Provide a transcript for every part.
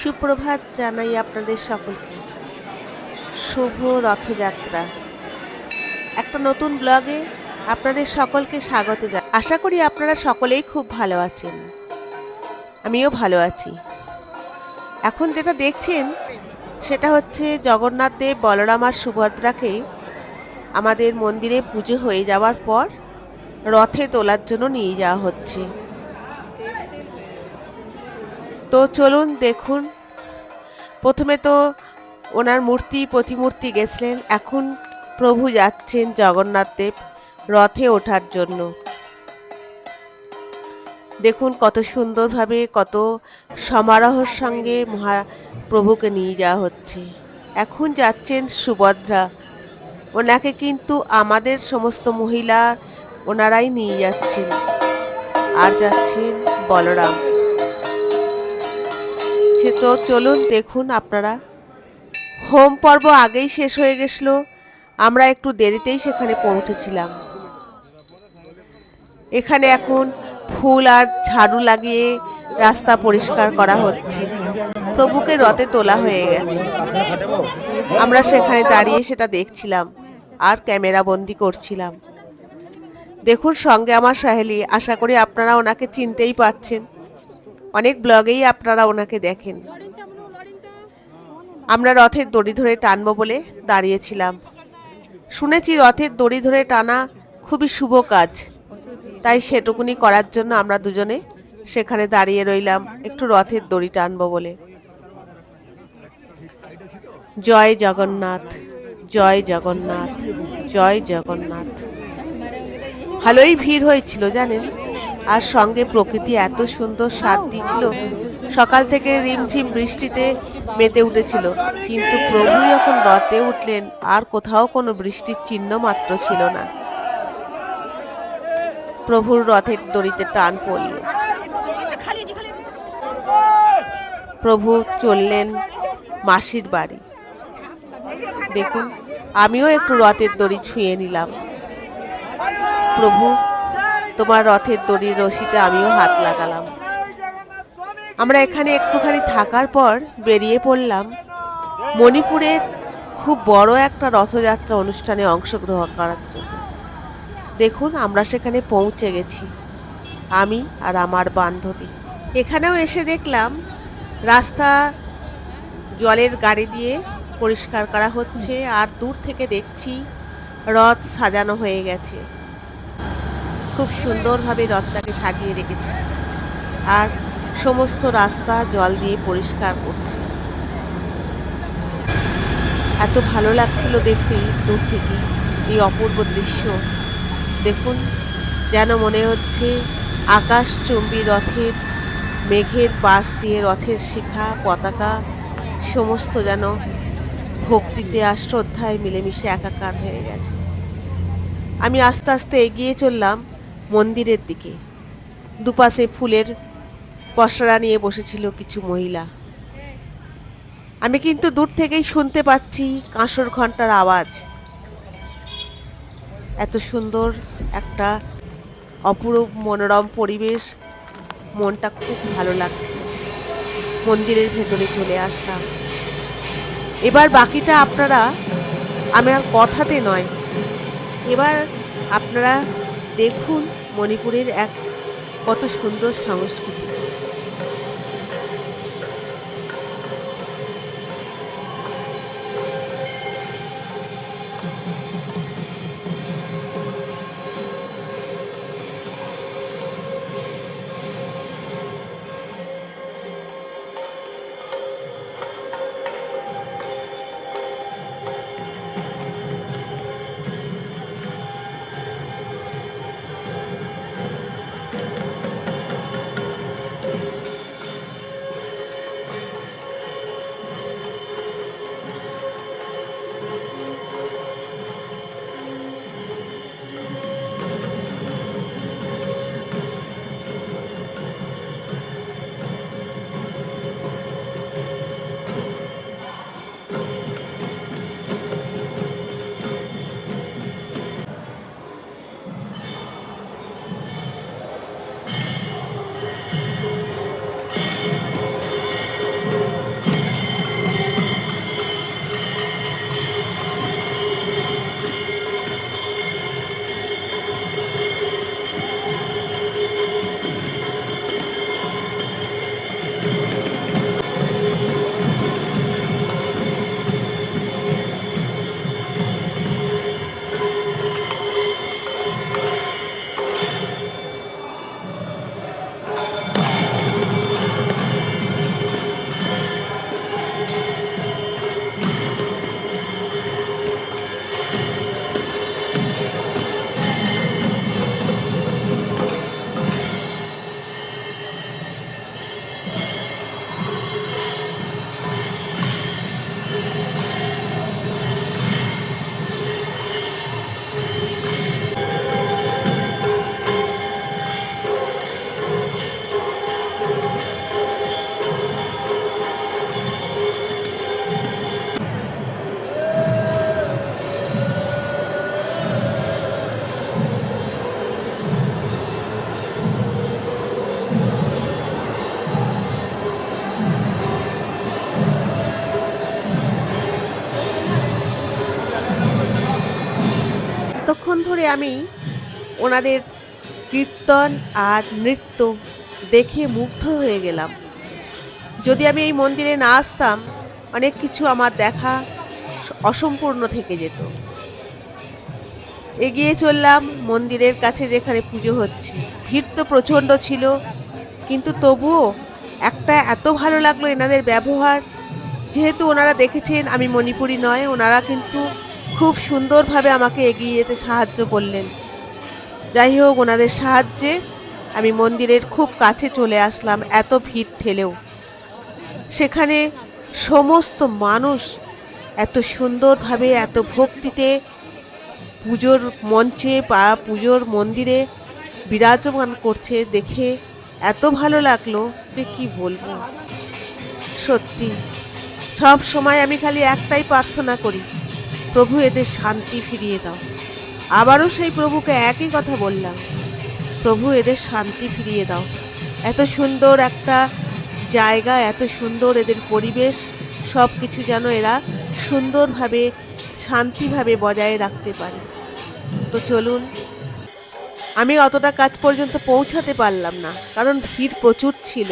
সুপ্রভাত জানাই আপনাদের সকলকে। শুভ রথযাত্রা। একটা নতুন ব্লগে আপনাদের সকলকে স্বাগত জানাই। আশা করি আপনারা সকলেই খুব ভালো আছেন। আমিও ভালো আছি। এখন যেটা দেখছেন সেটা হচ্ছে জগন্নাথ দেব, বলরাম আর সুভদ্রাকে আমাদের মন্দিরে পুজো হয়ে যাওয়ার পর রথে তোলার জন্য নিয়ে যাওয়া হচ্ছে। তো চলুন দেখুন। প্রথমে তো ওনার প্রতিমূর্তি গেছিলেন, এখন প্রভু যাচ্ছেন জগন্নাথ দেব রথে ওঠার জন্য। দেখুন কত সুন্দরভাবে, কত সমারোহের সঙ্গে মহাপ্রভুকে নিয়ে যাওয়া হচ্ছে। এখন যাচ্ছেন সুভদ্রা, ওনাকে কিন্তু আমাদের সমস্ত মহিলা ওনারাই নিয়ে যাচ্ছেন, আর যাচ্ছেন বলরাম। তো চলুন দেখুন আপনারা। হোম পর্ব আগেই শেষ হয়ে গেছিল, আমরা একটু দেরিতেই সেখানে পৌঁছেছিলাম। এখানে এখন ফুল আর ঝাড়ু লাগিয়ে রাস্তা পরিষ্কার করা হচ্ছে। প্রভুকে রথে তোলা হয়ে গেছে, আমরা সেখানে দাঁড়িয়ে সেটা দেখছিলাম আর ক্যামেরা বন্দি করছিলাম। দেখুন সঙ্গে আমার সাহেলি, আশা করি আপনারা ওনাকে চিনতেই পারছেন, অনেক ব্লগেই আপনারা ওনাকে দেখেন। আমরা রথের দড়ি ধরে টানবো বলে দাঁড়িয়েছিলাম। শুনেছি রথের দড়ি ধরে টানা খুবই শুভ কাজ, তাই সেটুকুনি করার জন্য আমরা দুজনে সেখানে দাঁড়িয়ে রইলাম, একটু রথের দড়ি টানবো বলে। জয় জগন্নাথ, জয় জগন্নাথ, জয় জগন্নাথ। ভালোই ভিড় হয়েছিল জানেন, আর সঙ্গে প্রকৃতি এত সুন্দর স্বাদ দিয়েছিল। সকাল থেকে রিমঝিম বৃষ্টিতে মেতে উঠেছিল, কিন্তু প্রভু যখন রথে উঠলেন আর কোথাও কোনো বৃষ্টির চিহ্ন মাত্র ছিল না। প্রভুর রথের দড়িতে টান পড়ল, প্রভু চললেন মাসির বাড়ি। দেখুন আমিও একটু রথের দড়ি ছুঁয়ে নিলাম। প্রভু তোমার রথের দড়ির রশিতে আমিও হাত লাগালাম। আমরা এখানে একটুখানি থাকার পর বেরিয়ে পড়লাম মণিপুরের খুব বড় একটা রথযাত্রা অনুষ্ঠানে অংশগ্রহণ করার জন্য। দেখুন আমরা সেখানে পৌঁছে গেছি, আমি আর আমার বান্ধবী। এখানেও এসে দেখলাম রাস্তা জলের গাড়ি দিয়ে পরিষ্কার করা হচ্ছে, আর দূর থেকে দেখছি রথ সাজানো হয়ে গেছে। খুব সুন্দরভাবে রথটাকে সাজিয়ে রেখেছে, আর সমস্ত রাস্তা জল দিয়ে পরিষ্কার করছে। এত ভালো লাগছিল দেখতে দূর থেকে এই অপূর্ব দৃশ্য। দেখুন যেন মনে হচ্ছে আকাশচুম্বী রথের মেঘের পাশ দিয়ে রথের শিখা, পতাকা সমস্ত যেন ভক্তিতে আর শ্রদ্ধায় মিলেমিশে একাকার হয়ে গেছে। আমি আস্তে আস্তে এগিয়ে চললাম মন্দিরের দিকে। দুপাশে ফুলের পসরা নিয়ে বসেছিল কিছু মহিলা। আমি কিন্তু দূর থেকেই শুনতে পাচ্ছি কাঁসর ঘণ্টার আওয়াজ। এত সুন্দর একটা অপরূপ মনোরম পরিবেশ, মনটা খুব ভালো লাগছে। মন্দিরের ভেতরে চলে আসলাম। এবার বাকিটা আপনারা, আমার কথাতে নয়, এবার আপনারা দেখুন মণিপুরের এক কত সুন্দর সংস্কৃতি। ধরে আমি ওনাদের কীর্তন আর নৃত্য দেখে মুগ্ধ হয়ে গেলাম। যদি আমি এই মন্দিরে না আসতাম, অনেক কিছু আমার দেখা অসম্পূর্ণ থেকে যেত। এগিয়ে চললাম মন্দিরের কাছে যেখানে পুজো হচ্ছে। ভিড় তো প্রচণ্ড ছিল, কিন্তু তবুও একটা এত ভালো লাগলো এনাদের ব্যবহার। যেহেতু ওনারা দেখেছেন আমি মণিপুরি নয়, ওনারা কিন্তু খুব সুন্দরভাবে আমাকে এগিয়ে যেতে সাহায্য করলেন। যাই হোক, ওনাদের সাহায্যে আমি মন্দিরের খুব কাছে চলে আসলাম, এত ভিড় ঠেলেও। সেখানে সমস্ত মানুষ এত সুন্দরভাবে, এত ভক্তিতে পুজোর মঞ্চে বা পুজোর মন্দিরে বিরাজমান করছে দেখে এত ভালো লাগলো যে কি বলবো। সত্যি সব সময় আমি খালি একটাই প্রার্থনা করি, প্রভু এদের শান্তি ফিরিয়ে দাও। আবারও সেই প্রভুকে একই কথা বললাম, প্রভু এদের শান্তি ফিরিয়ে দাও। এত সুন্দর একটা জায়গা, এত সুন্দর এদের পরিবেশ, সব কিছু যেন এরা সুন্দরভাবে শান্তিভাবে বজায় রাখতে পারে। তো চলুন, আমি অতটা কাজ পর্যন্ত পৌঁছাতে পারলাম না, কারণ ভিড় প্রচুর ছিল,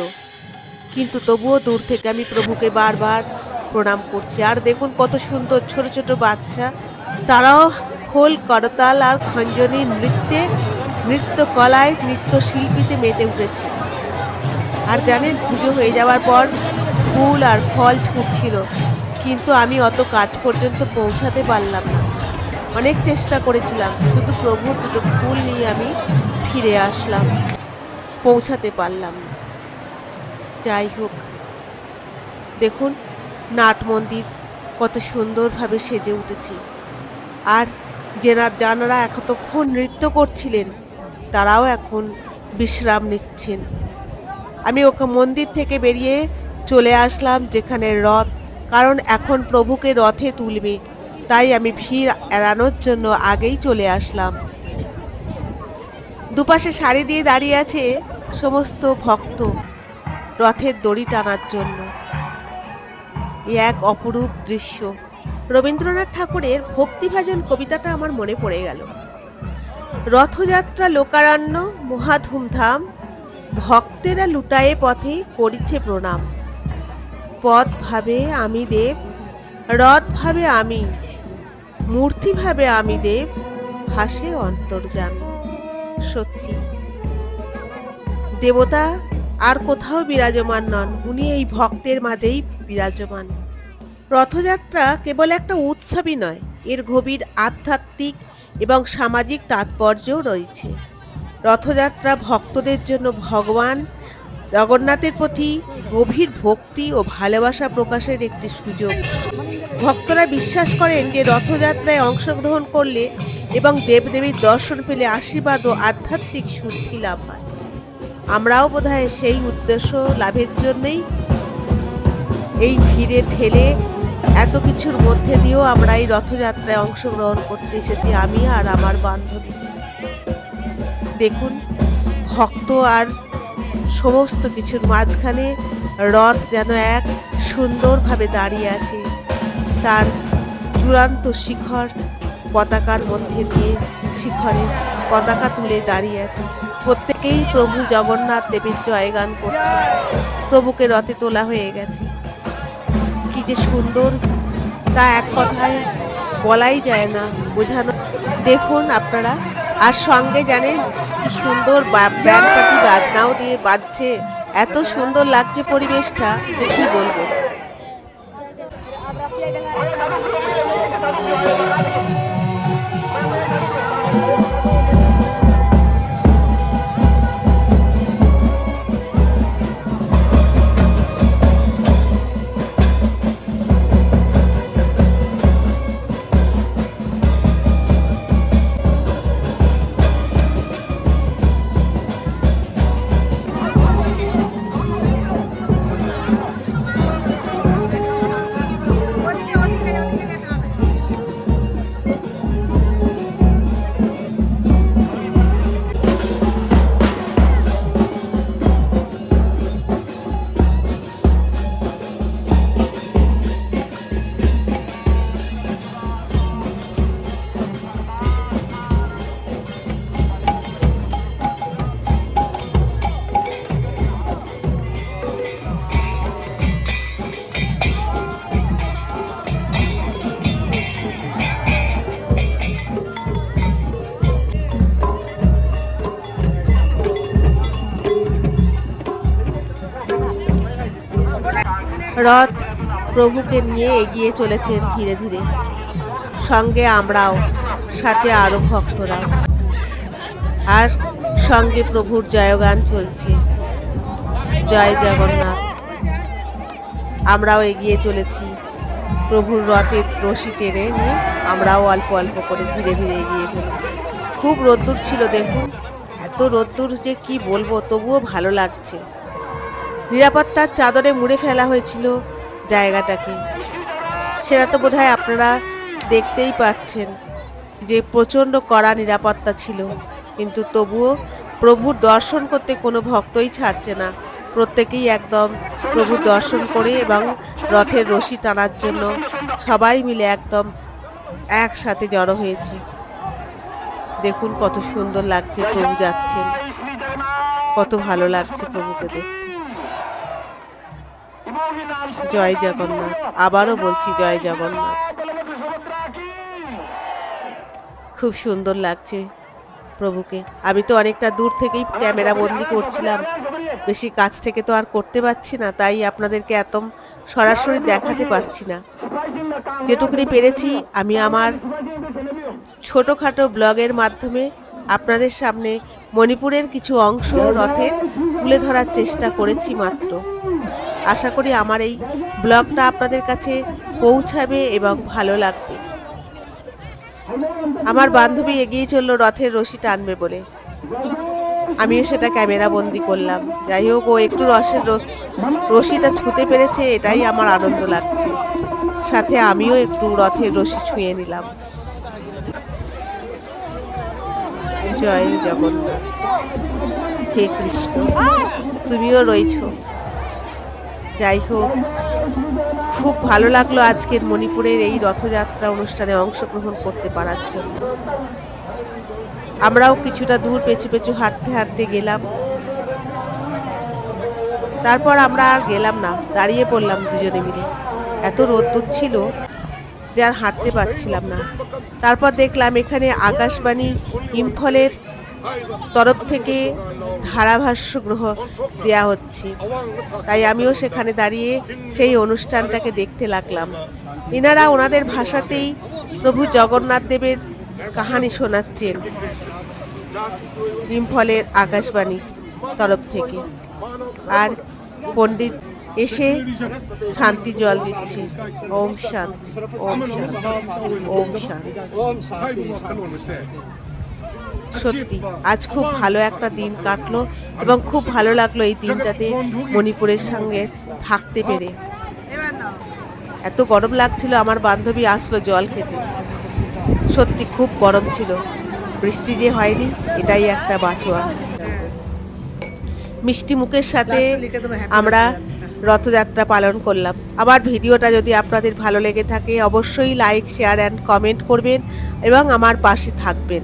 কিন্তু তবুও দূর থেকে আমি প্রভুকে বারবার প্রণাম করছি। আর দেখুন কত সুন্দর ছোট ছোট বাচ্চা, তারাও খোল, করতাল আর খঞ্জনির নৃত্যে, নৃত্যকলায়, নৃত্যশিল্পীতে মেতে উঠেছে। আর জানেন, পুজো হয়ে যাওয়ার পর ফুল আর ফল ছুটছিল, কিন্তু আমি অত কাজ পর্যন্ত পৌঁছাতে পারলাম না। অনেক চেষ্টা করেছিলাম, শুধু প্রভু দুটো ফুল নিয়ে আমি ফিরে আসলাম, পৌঁছাতে পারলাম না। যাই হোক, দেখুন নাট মন্দির কত সুন্দরভাবে সেজে উঠেছে। আর যারা এতক্ষণ নৃত্য করছিলেন তারাও এখন বিশ্রাম নিচ্ছেন। আমি ওকে মন্দির থেকে বেরিয়ে চলে আসলাম যেখানে রথ, কারণ এখন প্রভুকে রথে তুলবে, তাই আমি ভিড় এড়ানোর জন্য আগেই চলে আসলাম। দুপাশে সারি দিয়ে দাঁড়িয়ে আছে সমস্ত ভক্ত রথের দড়ি টানার জন্য। এক অপরূপ দৃশ্য। রবীন্দ্রনাথ ঠাকুরের ভক্তিভাজন কবিতাটা আমার মনে পড়ে গেল। রথযাত্রা লোকারণ্য মহা ধুমধাম, ভক্তেরা লুটায়ে পথে করিছে প্রণাম। পথ ভাবে আমি দেব, রথ ভাবে আমি, মূর্তি ভাবে আমি দেব, ভাসে অন্তর্যামী। সত্যি দেবতা আর কোথাও বিরাজমান নন, উনি এই ভক্তের মাঝেই বিরাজমান। রথযাত্রা কেবল একটা উৎসবই নয়, এর গভীর আধ্যাত্মিক এবং সামাজিক তাৎপর্যও রয়েছে। রথযাত্রা ভক্তদের জন্য ভগবান জগন্নাথের প্রতি গভীর ভক্তি ও ভালোবাসা প্রকাশের একটি সুযোগ। ভক্তরা বিশ্বাস করেন যে রথযাত্রায় অংশগ্রহণ করলে এবং দেবদেবীর দর্শন পেলে আশীর্বাদ ও আধ্যাত্মিক শুদ্ধি লাভ হয়। আমরাও বোধহয় সেই উদ্দেশ্য লাভের জন্যই এই ভিড়ে ঠেলে এত কিছুর মধ্যে দিয়েও আমরা এই রথযাত্রায় অংশগ্রহণ করতে এসেছি, আমি আর আমার বান্ধবী। দেখুন, ভক্ত আর সমস্ত কিছুর মাঝখানে রথ যেন এক সুন্দরভাবে দাঁড়িয়ে আছে, তার চূড়ান্ত শিখর পতাকার মধ্যে দিয়ে শিখরে পতাকা তুলে দাঁড়িয়ে আছে। প্রত্যেকেই প্রভু জগন্নাথ দেবের জয়গান করছে, প্রভুকে রথে তোলা হয়ে গেছে। কি যে সুন্দর, তা এক কথায় বলাই যায় না, বোঝানো। দেখুন আপনারা, আর সঙ্গে জানেন কি সুন্দর ব্যান্ড পার্টি বাজনাও দিয়ে বাজছে, এত সুন্দর লাগছে পরিবেশটা যে কি বলবো। রথ প্রভুকে নিয়ে এগিয়ে চলেছেন ধীরে ধীরে, সঙ্গে আমরাও, সাথে আরো ভক্তরাও, আর সঙ্গে প্রভুর জয়গান চলছে, জয় জগন্নাথ। আমরাও এগিয়ে চলেছি প্রভুর রথের রশি টেনে নিয়ে, আমরাও অল্প অল্প করে ধীরে ধীরে এগিয়ে চলেছি। খুব রোদ্দুর ছিল, দেখুন এত রোদ্দুর যে কি বলবো, তবুও ভালো লাগছে। নিরাপত্তার চাদরে মুড়ে ফেলা হয়েছিল জায়গাটাকে, সেটা তো বোধহয় আপনারা দেখতেই পাচ্ছেন যে প্রচণ্ড কড়া নিরাপত্তা ছিল, কিন্তু তবুও প্রভুর দর্শন করতে কোনো ভক্তই ছাড়ছে না। প্রত্যেকেই একদম প্রভুর দর্শন করে এবং রথের রশি টানার জন্য সবাই মিলে একদম একসাথে জড়ো হয়েছে। দেখুন কত সুন্দর লাগছে, প্রভু যাচ্ছেন, কত ভালো লাগছে প্রভুকে দেখতে। জয় জগন্নাথ, আবারও বলছি জয় জগন্নাথ। খুব সুন্দর লাগছে প্রভুকে। আমি তো অনেকটা দূর থেকেই ক্যামেরা বন্দি করছিলাম, বেশি কাছ থেকে তো আর করতে পারছি না, তাই আপনাদেরকে এত সরাসরি দেখাতে পারছি না। যেটুকুনি পেরেছি আমি আমার ছোটোখাটো ব্লগের মাধ্যমে আপনাদের সামনে মণিপুরের কিছু অংশ রথে তুলে ধরার চেষ্টা করেছি মাত্র। আশা করি আমার এই ব্লগটা আপনাদের কাছে পৌঁছাবে এবং ভালো লাগবে। আমার বান্ধবী এগিয়ে চলল রথের রশি টানবে বলে, আমিও সেটা ক্যামেরা বন্দি করলাম। যাই হোক, ও একটু রশিটা ছুঁতে পেরেছে, এটাই আমার আনন্দ লাগছে। সাথে আমিও একটু রথের রশি ছুঁয়ে নিলাম। জয় জগন্নাথ, হে কৃষ্ণ, তুমিও রয়েছ। যাই হোক, খুব ভালো লাগলো আজকের মণিপুরের এই রথযাত্রা অনুষ্ঠানে অংশগ্রহণ করতে পারার জন্য। আমরাও কিছুটা দূর পেছু পেছু হাঁটতে হাঁটতে গেলাম। তারপর আমরা আর গেলাম না, দাঁড়িয়ে পড়লাম দুজনে মিলে। এত রোদ্দুর ছিল যে আর হাঁটতে পারছিলাম না। তারপর দেখলাম এখানে আকাশবাণী ইম্ফলের তরফ থেকে ধারাভাষ্য দেওয়া হচ্ছে, তাই আমিও সেখানে দাঁড়িয়ে সেই অনুষ্ঠানটাকে দেখতে লাগলাম। এনারা ওনাদের ভাষাতেই প্রভু জগন্নাথ দেবের কাহানি শোনাচ্ছেন ইম্ফলের আকাশবাণীর তরফ থেকে, আর পণ্ডিত এসে শান্তি জল দিচ্ছে। ওম শান্তি, ওম শান্তি, ওম শান্তি। সত্যি আজ খুব ভালো একটা দিন কাটলো এবং খুব ভালো লাগলো এই দিনটাতে মণিপুরের সঙ্গে থাকতে পেরে। এত গরম লাগছিল, আমার বান্ধবী আসলো জল খেতে। সত্যি খুব গরম ছিল, বৃষ্টি যে হয়নি এটাই একটা বাঁচোয়া। মিষ্টি মুখের সাথে আমরা রথযাত্রা পালন করলাম। আমার ভিডিওটা যদি আপনাদের ভালো লেগে থাকে অবশ্যই লাইক, শেয়ার অ্যান্ড কমেন্ট করবেন এবং আমার পাশে থাকবেন।